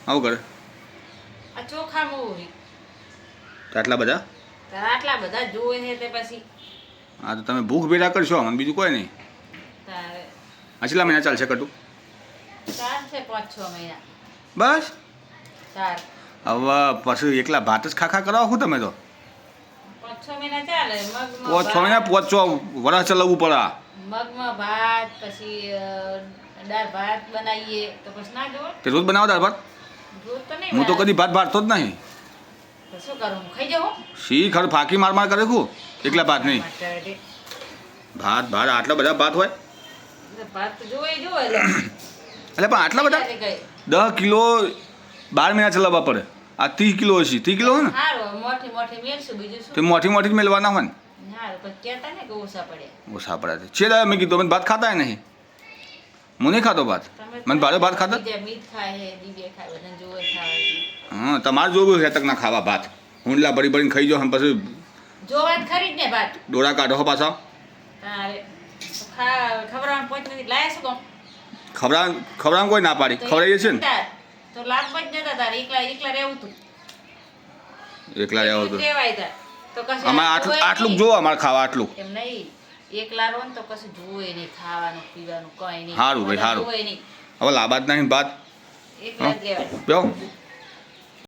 આવું કરે આ ચોખા મૂવી તો આટલા બધા આટલા બધા જોવે છે તે પછી હા તો તમે ભૂખ ભેડા કરશો મને બીજું કોઈ નહીં તારે આટલા મહિના ચાલશે કટું ચાલશે 5-6 મહિના બસ ચાર હવે પછી એકલા ભાત જ ખાખા કરાવો શું તમે તો 5-6 મહિના ચાલે મગમાં 5-6 મહિના 5-6 વરસ ચલાવવું પડે મગમાં ભાત પછી દાળ ભાત બનાવીએ તો પછી ના જોવે તે રોજ બનાવો દાળ ભાત રોજ તો નહીં હું તો કદી ભાત ભાતતો જ નહીં તો શું કરું ખાઈ જાઉં શી ખર ફાંકી માર માર કરે છું એકલા ભાત નહીં ભાત ભાત આટલા બધા ભાત હોય ભાત તો જોવે એટલે પણ આટલા બધા 10 કિલો 12 મહિના ચલાવવા પડે આ 30 કિલો હશે 30 કિલો હોય ને સારું મોટી મોટી મેળશું બીજું શું તે મોટી મોટી જ મેળવાના હોય ને સારું પછી કહેતા ને કે ઓછા પડે ઓછા પડે છે દાદા મેં કીધું અમે ભાત ખાતા નહીં હું નહીં ખાતો ભાત મને ભાડે ભાત ખાતા મીઠ ખાય હે દીવે ખાય બધા જોવે ખાવા હા તમારે જોવું છે તક ના ખાવા ભાત હુંડલા ભરી ભરીને ખાઈ જાઓ પછી જોવા જ ખરી જ ને ભાત ડોળા કાઢો પાછા તારે ખબરામાં 5 મિનિટ લાયા શું ખવડાવ કોઈ ના પાડી ખવડાવીએ છીએ ને તો લાભ જ નતા તારે એકલા રહેવું તું એકલા રહેવું તો રહેવાય તાર તો કશું અમારે આટલું જો અમારે ખાવા આટલું એમ નહીં એકલા રહો ને તો કશું જોવે નહીં ખાવાનું પીવાનું કઈ નહીં સારું ભાઈ સારું જોવે નહીં હવે લાબાદ નહીં ભાત એકલા જ રહેવાય બેહો